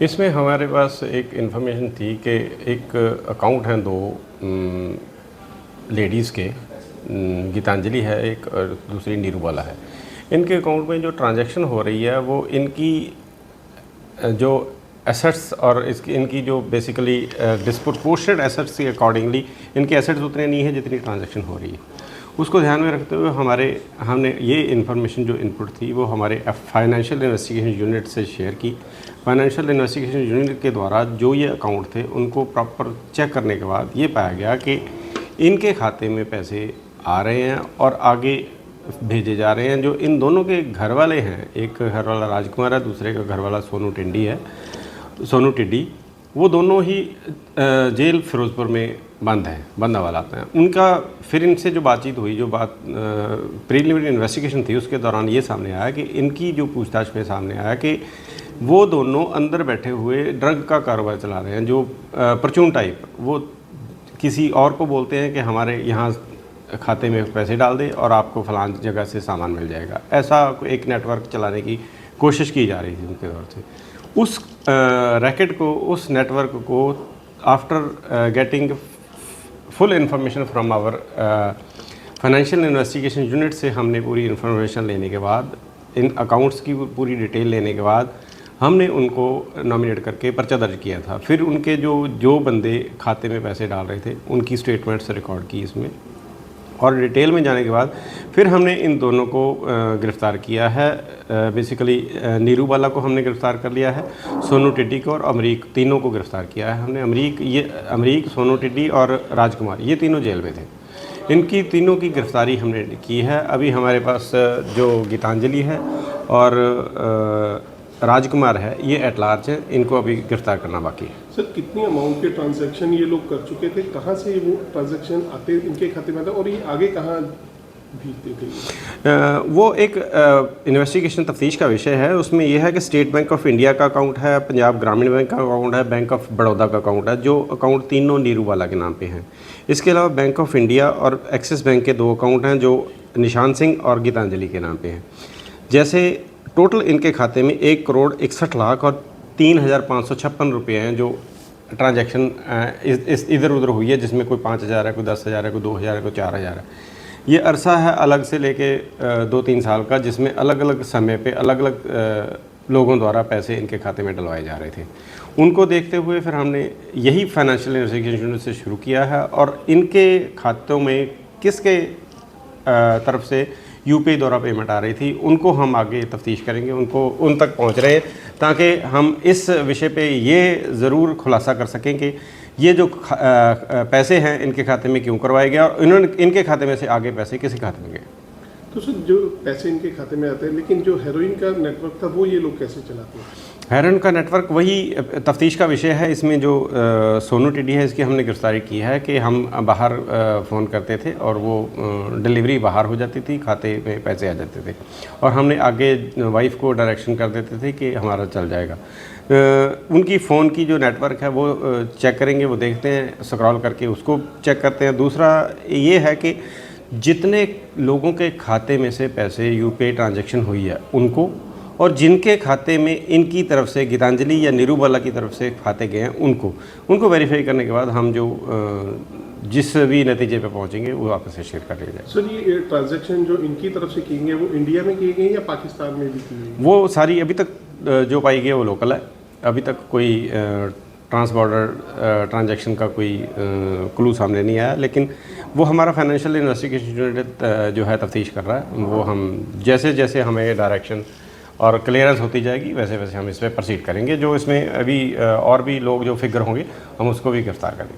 इसमें हमारे पास एक इन्फॉर्मेशन थी कि एक अकाउंट हैं दो लेडीज़ के, गीतांजलि है एक और दूसरी नीरूबाला है। इनके अकाउंट में जो ट्रांजैक्शन हो रही है वो इनकी जो एसेट्स और इनकी जो बेसिकली डिस्प्रोपोर्शनेट एसेट्स के अकॉर्डिंगली इनके एसेट्स उतने नहीं है जितनी ट्रांजैक्शन हो रही है। उसको ध्यान में रखते हुए हमने ये इन्फॉर्मेशन जो इनपुट थी वो हमारे फाइनेंशियल इन्वेस्टिगेशन यूनिट से शेयर की। फाइनेंशियल इन्वेस्टिगेशन यूनिट के द्वारा जो ये अकाउंट थे उनको प्रॉपर चेक करने के बाद ये पाया गया कि इनके खाते में पैसे आ रहे हैं और आगे भेजे जा रहे हैं। जो इन दोनों के घर वाले हैं, एक घर वाला राजकुमार है, दूसरे का घर वाला सोनू टिड्डी, वो दोनों ही जेल फिरोज़पुर में बंद हैं, बंद हवालात हैं। उनका फिर इनसे जो बातचीत हुई, जो बात प्रीलिमिनरी इन्वेस्टिगेशन थी, उसके दौरान ये सामने आया कि इनकी जो पूछताछ में सामने आया कि वो दोनों अंदर बैठे हुए ड्रग का कारोबार चला रहे हैं, जो परचून टाइप। वो किसी और को बोलते हैं कि हमारे यहाँ खाते में पैसे डाल दे और आपको फलान जगह से सामान मिल जाएगा। ऐसा एक नेटवर्क चलाने की कोशिश की जा रही थी उनके दौर से। उस रैकेट को, उस नेटवर्क को after getting full information from our financial investigation unit से हमने पूरी इंफॉर्मेशन लेने के बाद, इन अकाउंट्स की पूरी डिटेल लेने के बाद हमने उनको नॉमिनेट करके पर्चा दर्ज किया था। फिर उनके जो बंदे खाते में पैसे डाल रहे थे उनकी स्टेटमेंट्स रिकॉर्ड की इसमें, और डिटेल में जाने के बाद फिर हमने इन दोनों को गिरफ़्तार किया है। बेसिकली नीरूबाला को हमने गिरफ़्तार कर लिया है, सोनू टिड्डी को और अमरीक, तीनों को गिरफ़्तार किया है हमने। अमरीक, सोनू टिड्डी और राजकुमार, ये तीनों जेल में थे। इनकी तीनों की गिरफ़्तारी हमने की है। अभी हमारे पास जो गीतांजलि है और राजकुमार है, ये एट लार्ज है, इनको अभी गिरफ्तार करना बाकी है। सर, कितनी अमाउंट के ट्रांजैक्शन ये लोग कर चुके थे, कहाँ से वो ट्रांजैक्शन आते इनके खाते में आता और ये आगे कहाँ भेजते थे? वो एक इन्वेस्टिगेशन तफ्तीश का विषय है। उसमें यह है कि स्टेट बैंक ऑफ इंडिया का अकाउंट है, पंजाब ग्रामीण बैंक का अकाउंट है, बैंक ऑफ बड़ौदा का अकाउंट है, जो अकाउंट तीनों नीरूबाला के नाम पे हैं। इसके अलावा बैंक ऑफ इंडिया और एक्सिस बैंक के 2 अकाउंट हैं जो निशान सिंह और गीतांजलि के नाम पे हैं। जैसे टोटल इनके खाते में 1,61,00,000 और 3,556 रुपये हैं जो ट्रांजैक्शन इधर उधर हुई है, जिसमें कोई 5,000 है, कोई 10,000 है, कोई 2,000 है, कोई 4,000 है। ये अरसा है अलग से लेके 2-3 साल का, जिसमें अलग अलग समय पे अलग अलग लोगों द्वारा पैसे इनके खाते में डलवाए जा रहे थे। उनको देखते हुए फिर हमने यही फाइनेंशियल इन्वेस्टिगेशन यूनिट से शुरू किया है और इनके खातों में किसके तरफ से यूपीआई द्वारा पेमेंट आ रही थी उनको हम आगे तफ्तीश करेंगे, उन तक पहुंच रहे हैं, ताकि हम इस विषय पे ये ज़रूर खुलासा कर सकें कि ये जो पैसे हैं इनके खाते में क्यों करवाए गए और इनके खाते में से आगे पैसे किसी खाते में गए। तो सर, जो पैसे इनके खाते में आते हैं, लेकिन जो हेरोइन का नेटवर्क था वो ये लोग कैसे चलाते हैं? हेरोइन का नेटवर्क वही तफ्तीश का विषय है। इसमें जो सोनू टिड्डी है, इसकी हमने गिरफ्तारी की है कि हम बाहर फ़ोन करते थे और वो डिलीवरी बाहर हो जाती थी, खाते में पैसे आ जाते थे और हमने आगे वाइफ को डायरेक्शन कर देते थे कि हमारा चल जाएगा। उनकी फ़ोन की जो नेटवर्क है वो चेक करेंगे, वो देखते हैं, स्क्रॉल करके उसको चेक करते हैं। दूसरा ये है कि जितने लोगों के खाते में से पैसे यूपीआई ट्रांजैक्शन हुई है उनको, और जिनके खाते में इनकी तरफ से गीतांजलि या नीरूबाला की तरफ से खाते गए हैं उनको वेरीफाई करने के बाद हम जो जिस भी नतीजे पे पहुंचेंगे वो आपसे शेयर कर लिया जाए। सर, ये ट्रांजैक्शन जो इनकी तरफ से किए गए वो इंडिया में किए गए या पाकिस्तान में भी किए गए? वो सारी अभी तक जो पाई गई है वो लोकल है। अभी तक कोई ट्रांस बॉर्डर ट्रांजैक्शन का कोई क्लू सामने नहीं आया, लेकिन वो हमारा फाइनेंशियल इन्वेस्टिगेशन यूनिट जो है तफ्तीश कर रहा है। वो हम जैसे जैसे हमें डायरेक्शन और क्लियरेंस होती जाएगी वैसे वैसे हम इस पर प्रोसीड करेंगे। जो इसमें अभी और भी लोग जो फिगर होंगे हम उसको भी गिरफ्तार करेंगे।